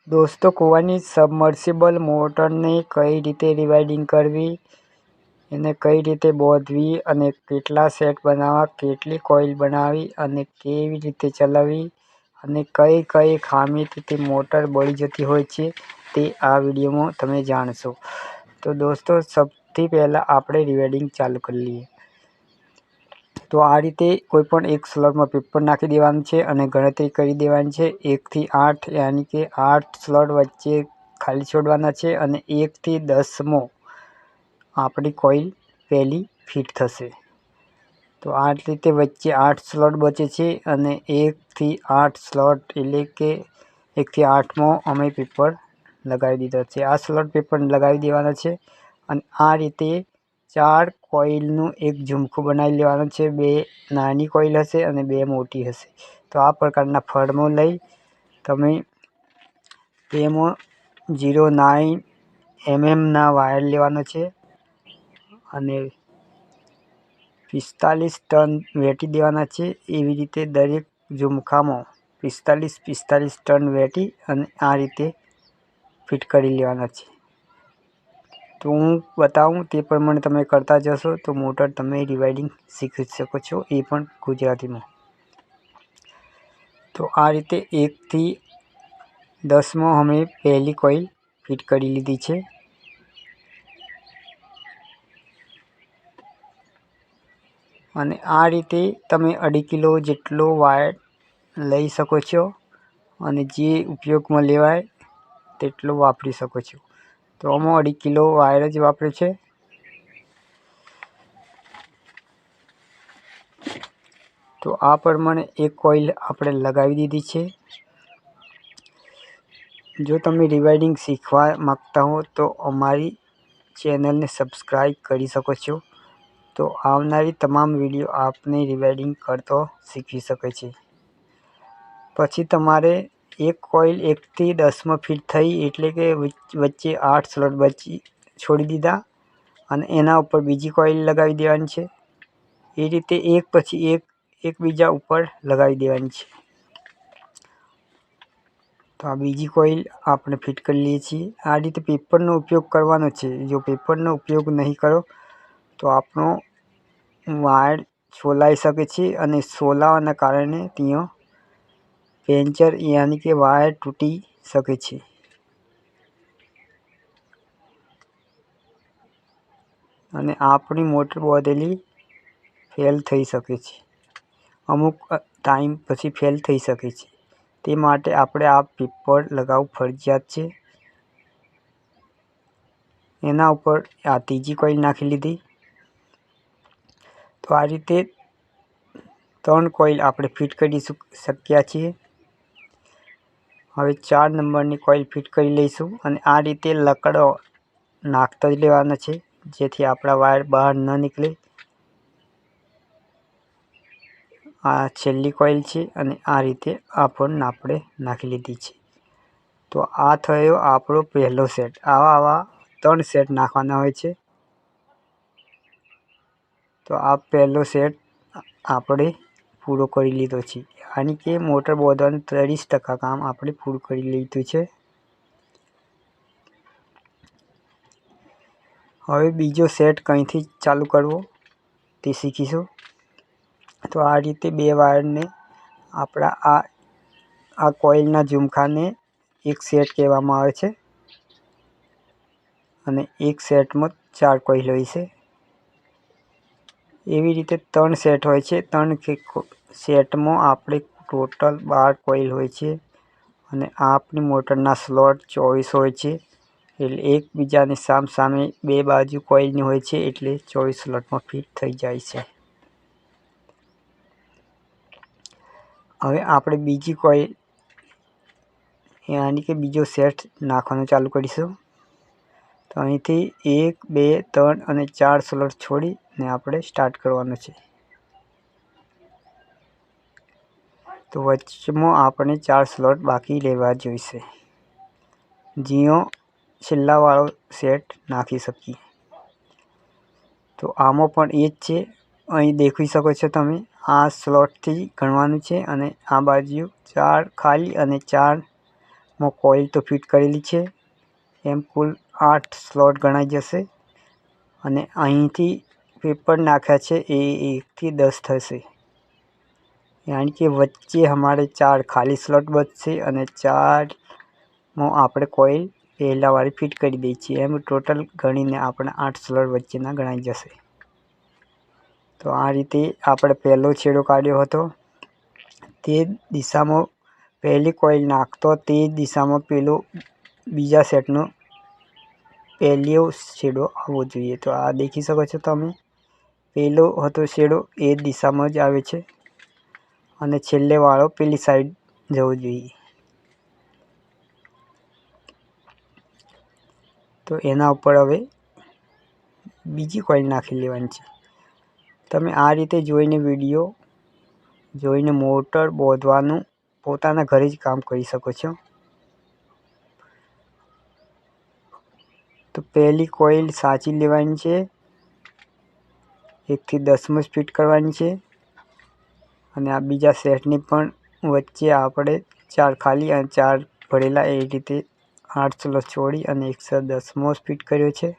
દોસ્તો, કૂવાની સબમર્સિબલ મોટરને કઈ રીતે રિવાઇન્ડિંગ કરવી, એને કઈ રીતે બાંધવી અને કેટલા સેટ બનાવવા, કેટલી કોઇલ બનાવવી અને કેવી રીતે ચલાવવી અને કઈ કઈ ખામીથી તે મોટર બળી જતી હોય છે તે આ વિડીયોમાં તમે જાણશો. તો દોસ્તો, સૌથી પહેલાં આપણે રિવાઇન્ડિંગ ચાલુ કરી લઈએ. તો આ રીતે કોઈપણ એક સ્લોટમાં પેપર નાખી દેવાનું છે અને ગણતરી કરી દેવાની છે 1 થી 8, યાની કે 8 સ્લોટ વચ્ચે ખાલી છોડવાના છે અને 1 થી 10મો આપણી કોઇલ પહેલી ફિટ થશે. તો આ રીતે વચ્ચે 8 સ્લોટ બચે છે અને 1 થી 8 સ્લોટ એટલે કે 1 થી 8મો અમે પેપર લગાવી દીધો છે. આ સ્લોટ પેપર લગાવી દેવાના છે અને આ રીતે 4 કોઇલનું એક ઝુમખું બનાવી લેવાનું છે. 2 નાની કોઇલ હશે અને 2 મોટી હશે. તો આ પ્રકારના ફળમો લઈ તમે તેમાં 0.9 mm વાયર લેવાનો છે અને 45 ટર્ન વેટી દેવાના છે. એવી રીતે દરેક ઝુમખામાં 45 ટર્ન વેટી અને આ રીતે ફિટ કરી લેવાના છે. તો હું બતાવું તે પ્રમાણે તમે કરતા જશો તો મોટર તમે રિવાઇન્ડિંગ શીખી શકો છો, એ પણ ગુજરાતીમાં. તો આ રીતે 1 થી 10માં અમે પહેલી કોઇલ ફિટ કરી લીધી છે. અને આ રીતે તમે 2.5 કિલો જેટલો વાયર લઈ શકો છો અને જે ઉપયોગમાં લેવાય તેટલો વાપરી શકો છો. તો આમાં 2.5 કિલો વાયર જ વાપર્યો છે. તો આ પ્રમાણે એક કોઇલ આપણે લગાવી દીધી છે. જો તમે રિવાઇન્ડિંગ શીખવા માંગતા હો તો અમારી ચેનલને સબસ્ક્રાઈબ કરી શકો છો. તો આવનારી તમામ વિડીયો આપને રિવાઇન્ડિંગ કરતો શીખવી શકે છે. પછી તમારે એક કોઇલ 1 થી 10માં ફિટ થઈ એટલે કે વચ્ચે 8 સ્લોટ બચી છોડી દીધા અને એના ઉપર બીજી કોઇલ લગાવી દેવાની છે. એ રીતે એક પછી એક એકબીજા ઉપર લગાવી દેવાની છે. તો આ બીજી કોઇલ આપણે ફિટ કરી લઈએ છીએ. આ રીતે પેપરનો ઉપયોગ કરવાનો છે. જો પેપરનો ઉપયોગ નહીં કરો તો આપણો વાયર છોલાઈ શકે છે અને છોલાવાના કારણે ત્યાં પેન્ચર યાની કે વાયર તૂટી શકે છે. અને આપણી મોટર બાંધેલી ફેલ થઈ શકે છે. અમુક ટાઈમ પછી ફેલ થઈ શકે છે. તે માટે આપણે આ પેપર લગાવવું ફરજિયાત છે. એના ઉપર આ ત્રીજી કોઇલ નાખી લીધી. તો આ રીતે 3 કોઇલ આપણે ફિટ કરી શક્યા છીએ. હવે 4 નંબરની કોઇલ ફિટ કરી લઈશું અને આ રીતે લકડો નાખતા જ લેવાના છે જેથી આપણા વાયર બહાર ન નીકળે. આ છેલ્લી કોઇલ છે અને આ રીતે આ પણ આપણે નાખી લીધી છે. તો આ થયો આપણો પહેલો સેટ. આવા 3 સેટ નાખવાના હોય છે. તો આ પહેલો સેટ આપણે પૂરો કરી લીધો છે. યાની કે મોટર બાંધવાનું 30% કામ આપણે પૂરું કરી લીધું છે. હવે બીજો સેટ કંઈથી ચાલુ કરવો તે શીખીશું. તો આ રીતે 2 વાયરને આપણા આ કોઇલના ઝુમખાને એક સેટ કહેવામાં આવે છે અને એક સેટમાં 4 કોઇલ હોય છે. એવી રીતે 3 સેટ હોય છે. 3 સેટમાં આપણે ટોટલ 12 કોઇલ હોય છે અને આપણી મોટરના સ્લોટ 24 હોય છે. એટલે એકબીજાની સામે 2 બાજુ કોઇલની હોય છે એટલે 24 સ્લોટમાં ફિટ થઈ જાય છે. હવે આપણે બીજી કોઇલ યાની કે બીજો સેટ નાખવાનું ચાલુ કરીશું. તો અહીંથી 1, 2, 3 અને 4 સ્લોટ છોડીને આપણે સ્ટાર્ટ કરવાનું છે. તો વચમાં આપણે 4 સ્લોટ બાકી રહેવા જોઈશે. જ્યાં છેલ્લાવાળો સેટ નાખી શકીએ. તો આમાં પણ એ જ છે. અહીં દેખી શકો છો તમે. આ સ્લોટથી ગણવાનું છે અને આ બાજુ 4 ખાલી અને 4 કોઇલ તો ફિટ કરેલી છે, એમ કુલ 8 સ્લોટ ગણાઈ જશે અને અહીંથી પેપર નાખ્યા છે એ 1 થી 10 થશે, યાनी કે વચ્ચે हमारे 4 ખાલી સ્લોટ બચશે અને 4 આપણે કોઇલ પહેલા વાળી ફિટ કરી દઈએ છીએ, એમ ટોટલ ગણીને આપણે 8 સ્લોટ વચ્ચેના ગણાઈ જશે। તો આ રીતે આપણે પહેલો છેડો કાઢ્યો હતો, તે દિશામાં પહેલી કોઇલ નાખતો તે દિશામાં પેલો બીજા સેટનો પહેલો છેડો આવવો જોઈએ। તો આ દેખી શકો છો તમે, પહેલો હતો છેડો એ દિશામાં જ આવે છે અને છેલ્લે વાળો પેલી સાઈડ જવો જોઈએ। તો એના ઉપર હવે બીજી કોઇલ નાખી લેવાની છે। તમે આ રીતે જોઈને વિડીયો જોઈને મોટર બાંધવાનું પોતાના ઘરે જ કામ કરી શકો છો। તો પહેલી કોઇલ સાચી લેવાની છે, 1 થી 10 ફિટ કરવાની છે અને આ બીજા સેટની પણ વચ્ચે આપણે 4 ખાલી અને 4 ભરેલા એ રીતે 8 સ્લોટ છોડી અને 110 ફિટ કર્યો છે।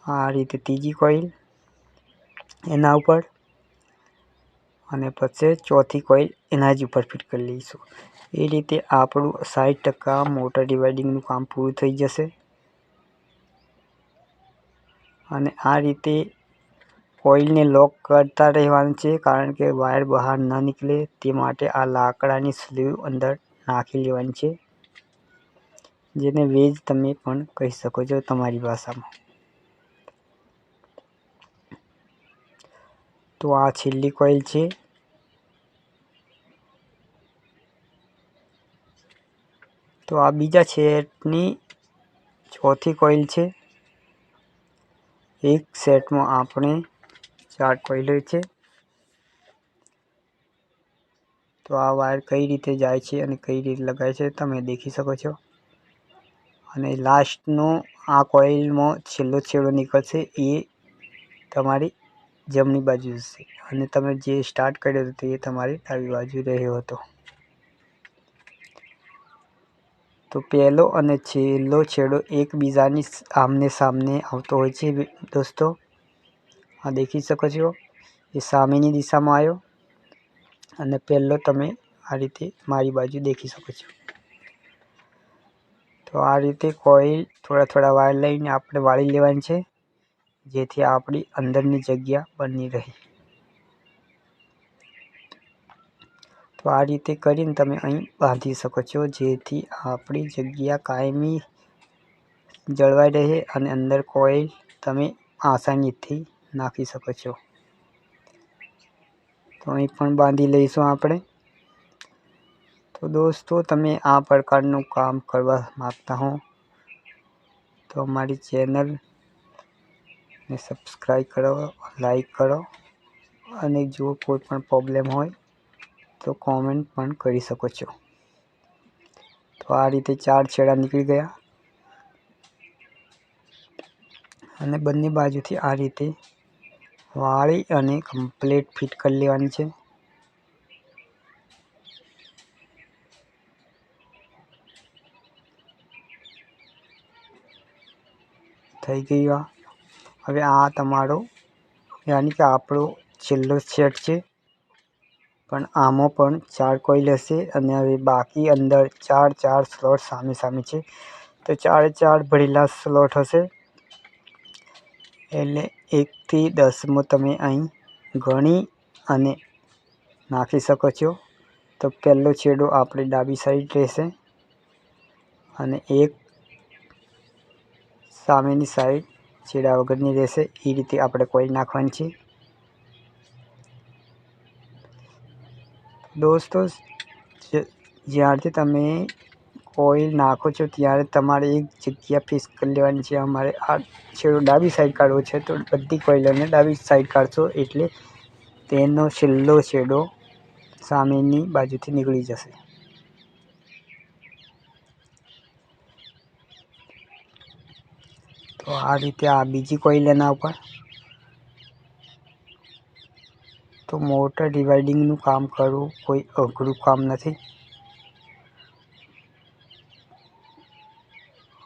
આ રીતે ત્રીજી કોઇલ એના ઉપર અને પછી ચોથી કોઇલ એના જ ઉપર ફિટ કરી લઈશું। એ રીતે આપણું 60% મોટર ડિવાઇડિંગનું કામ પૂરું થઈ જશે અને આ રીતે કોઇલને લોક કરતા રહેવાનું છે, કારણ કે વાયર બહાર ન નીકળે તે માટે આ લાકડાની સ્લીવ અંદર નાખી લેવાની છે, જેને વેજ તમે પણ કહી શકો છો તમારી ભાષામાં। તો આ છેલ્લી કોઇલ છે। તો આ બીજા સેટની ચોથી કોઇલ છે। એક સેટમાં આપણે 4 કોઇલ હોય છે। તો આ વાયર કઈ રીતે જાય છે અને કઈ રીતે લગાય છે તમે દેખી શકો છો અને લાસ્ટનો આ કોઇલમાં છેલ્લો છેડો નીકળશે એ તમારી જમણી બાજુ જશે અને તમે જે સ્ટાર્ટ કર્યો હતો તે તમારી ડાબી બાજુ રહ્યો હતો। તો પહેલો અને છેલ્લો છેડો એકબીજાની આમને સામને આવતો હોય છે દોસ્તો, આ દેખી શકો છો એ સામેની દિશામાં આવ્યો અને પહેલો તમે આ રીતે મારી બાજુ દેખી શકો છો। તો આ રીતે કોઇલ થોડા વાયર લઈને આપણે વાળી લેવાની છે, જેથી આપણી અંદરની જગ્યા બની રહે। તો આ રીતે કરીને તમે અહીં બાંધી શકો છો, જેથી આપણી જગ્યા કાયમી જળવાઈ રહે અને અંદર કોઇલ તમે આસાનીથી નાખી શકો છો। તો અહીં પણ બાંધી લઈશું આપણે। તો દોસ્તો તમે આ પ્રકારનું કામ કરવા માંગતા હો તો અમારી ચેનલને સબસ્ક્રાઈબ કરો, લાઈક કરો અને જો કોઈ પણ પ્રોબ્લેમ હોય તો કોમેન્ટ પણ કરી શકો છો। તો આ રીતે 4 છેડા નીકળી ગયા અને બંને બાજુથી આ રીતે વાળી અને કમ્પ્લીટ ફિટ કરી લેવાની છે। થઈ ગયું। હવે આ તમારો યાની કે આપણો છેલ્લો સેટ છે, પણ આમાં પણ 4 કોઇલ હશે અને હવે બાકી અંદર 4 સ્લોટ સામે છે, તો 4 ભરેલા સ્લોટ હશે એટલે 1 થી 10 તમે અહીં ગણી અને નાખી શકો છો। તો પહેલો છેડો આપણી ડાબી સાઈડ રહેશે અને એક સામેની સાઈડ છેડા વગરની રહેશે, એ રીતે આપણે કોઇલ નાખવાની છે। દોસ્તો જ્યારથી તમે કોઇલ નાખો છો ત્યારે તમારે એક જગ્યા ફિક્સ કરી લેવાની છે, અમારે આ છેડો ડાબી સાઈડ કાઢવો છે તો બધી કોઇલોને ડાબી સાઈડ કાઢશો એટલે તેનો છેલ્લો છેડો સામેની બાજુથી નીકળી જશે। તો આ રીતે આ બીજી કોઇલ એના ઉપર, તો મોટર ડિવાઇડિંગનું કામ કરવું કોઈ અઘરું કામ નથી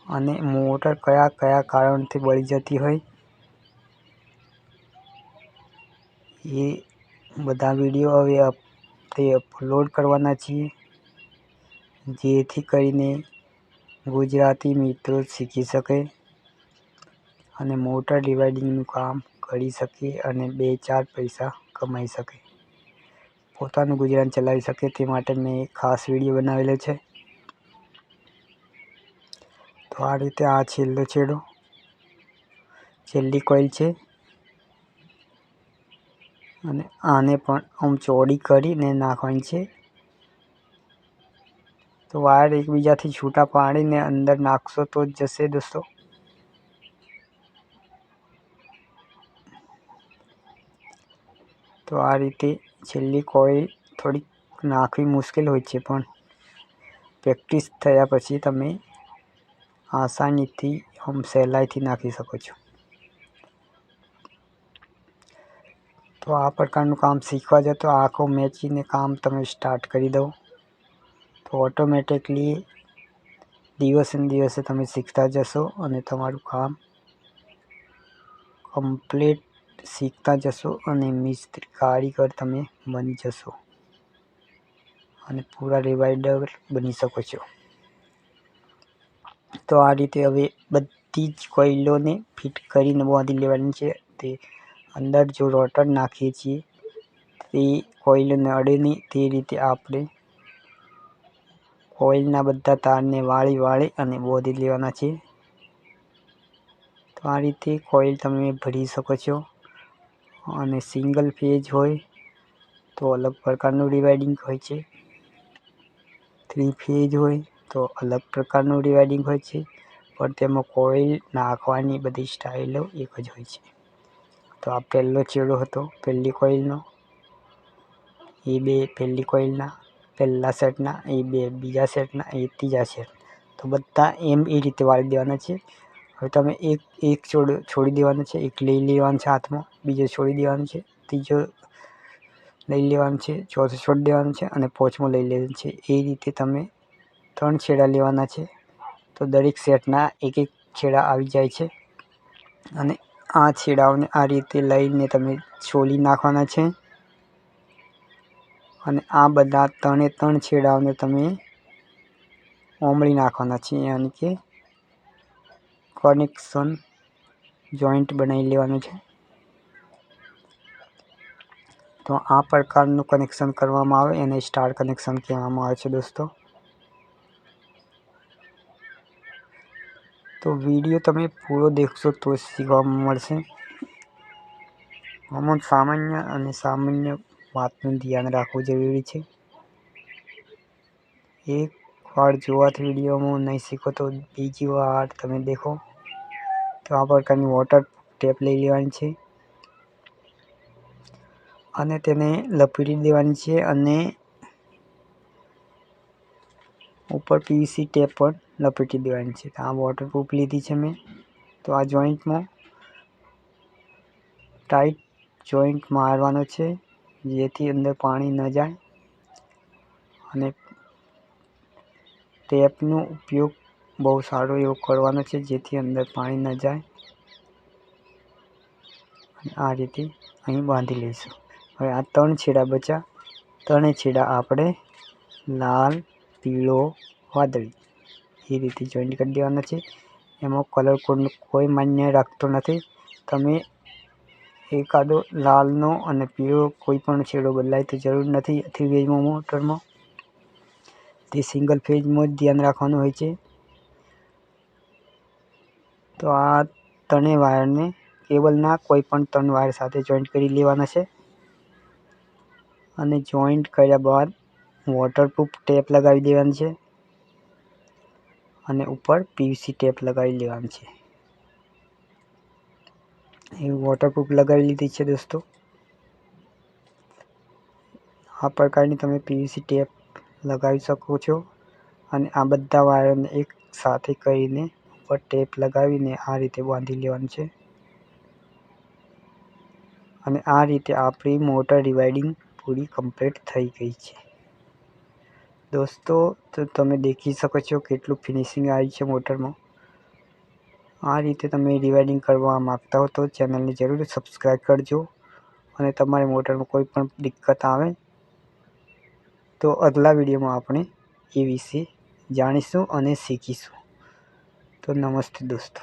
અને મોટર કયા કયા કારણથી બળી જતી હોય એ બધા વિડીયો હવે તે અપલોડ કરવાના છીએ, જેથી કરીને ગુજરાતી મિત્રો શીખી શકે અને મોટર ડિવાઇડિંગનું કામ કરી શકે અને 2-4 પૈસા કમાઈ શકે, પોતાનું ગુજરાન ચલાવી શકે. તે માટે મેં એક ખાસ વિડીયો બનાવેલો છે. તો આ રીતે આ છેલ્લી કોઇલ છે અને આને પણ આમ ચોડી કરીને નાખવાની છે. તો વાયર એકબીજાથી છૂટા પાડીને અંદર નાખશો તો જ જશે દોસ્તો. તો આ રીતે છેલ્લી કોઇલ થોડીક નાખવી મુશ્કેલ હોય છે, પણ પ્રેક્ટિસ થયા પછી તમે આસાનીથી સહેલાઈથી નાખી શકો છો. તો આ પ્રકારનું કામ શીખવા જાય તો આંખો મેચીને કામ તમે સ્ટાર્ટ કરી દો, તો ઓટોમેટિકલી દિવસે ને દિવસે તમે શીખતા જશો અને તમારું કામ કમ્પ્લીટ શીખતા જશો અને મિસ્ત્રી કારીગર તમે બની જશો અને પૂરા રિવાઇડર બની શકો છો. તો આ રીતે હવે બધી જ કોઇલોને ફિટ કરીને બાંધી લેવાની છે. તે અંદર જો રોટર નાખીએ છીએ તે કોઇલને અડે નહીં તે રીતે આપણે કોઇલના બધા તારને વાળી અને બાંધી લેવાના છે. તો આ રીતે કોઇલ તમે ભરી શકો છો અને સિંગલ ફેજ હોય તો અલગ પ્રકારનું ડિવાઇડિંગ હોય છે, 3 ફેજ હોય તો અલગ પ્રકારનું ડિવાઇડિંગ હોય છે, પણ તેમાં કોઇલ નાખવાની બધી સ્ટાઇલો એક જ હોય છે. તો આ પહેલો છેડો હતો પહેલી કોઇલનો, એ 2 પહેલી કોઇલના પહેલા સેટના, એ 2 બીજા સેટના, એ ત્રીજા સેટ. તો બધા એ રીતે વાળી દેવાના છે. હવે તમે એક છોડી દેવાનો છે, એક લઈ લેવાનું છે હાથમાં, બીજો છોડી દેવાનો છે, ત્રીજો લઈ લેવાનું છે, ચોથો છોડી દેવાનું છે અને પાંચમો લઈ લેવાનું છે. એ રીતે તમે 3 છેડા લેવાના છે. તો દરેક સેટના એક છેડા આવી જાય છે અને આ છેડાઓને આ રીતે લઈને તમે છોલી નાખવાના છે અને આ બધા 3 છેડાઓને તમે ઓમળી નાખવાના છે, યાની કે કનેક્શન જોઈન્ટ બનાવી લેવાનું છે. તો આ પ્રકારનું કનેક્શન કરવામાં આવે એને સ્ટાર કનેક્શન કહેવામાં આવે છે દોસ્તો. તો વિડીયો તમે પૂરો દેખશો તો શીખવા મળશે. આમાં સામાન્ય વાતનું ધ્યાન રાખવું જરૂરી છે. એક વાર જોવાથી વિડીયોમાં નહીં શીખો તો બીજી વાર તમે દેખો. તો આ પ્રકારની વોટર ટેપ લઈ લેવાની છે અને તેને લપેટી દેવાની છે અને ઉપર પીવીસી ટેપ પણ લપેટી દેવાની છે. આ વોટરપ્રૂફ લીધી છે મેં. તો આ જોઈન્ટમાં ટાઈટ જોઈન્ટ મારવાનો છે જેથી અંદર પાણી ન જાય અને ટેપનો ઉપયોગ બહુ સારો એવો કરવાનો છે જેથી અંદર પાણી ન જાય અને આ રીતે અહીં બાંધી લઈશું. હવે આ 3 છેડા બચ્યા, 3 છેડા આપણે લાલ, પીળો, વાદળી એ રીતે જોઈન્ટ કરી દેવાના છે. એમાં કલર કોડનું કોઈ માન્ય રાખતો નથી. તમે એકાદો લાલનો અને પીળો કોઈ પણ છેડો બદલાય તો જરૂર નથી 3 ફેઝમાં મોટરમાં. તે સિંગલ ફેઝમાં જ ધ્યાન રાખવાનું હોય છે. તો આ 3 વાયરને કેબલના કોઈ પણ 3 વાયર સાથે જોઈન્ટ કરી લેવાના છે અને જોઈન્ટ કર્યા બાદ વોટરપ્રૂફ ટેપ લગાવી દેવાની છે અને ઉપર પીવીસી ટેપ લગાવી લેવાની છે. એ વોટરપ્રૂફ લગાવી લીધી છે દોસ્તો. આ પ્રકારની તમે પીવીસી ટેપ લગાવી શકો છો અને આ બધા વાયરને એક સાથે કરીને ઉપર ટેપ લગાવીને આ રીતે બાંધી લેવાનું છે અને આ રીતે આપણી મોટર રિવાઇડિંગ પૂરી કમ્પ્લીટ થઈ ગઈ છે દોસ્તો. તો તમે દેખી શકો છો કેટલું ફિનિશિંગ આવ્યું છે મોટરમાં. આ રીતે તમે રિવાઇડિંગ કરવા માગતા હો તો ચેનલને જરૂર સબસ્ક્રાઈબ કરજો. અને તમારી મોટરમાં કોઈ પણ દિક્કત આવે તો અગલા વિડીયોમાં આપણે એ વિશે જાણીશું અને શીખીશું. તો નમસ્તે દોસ્તો.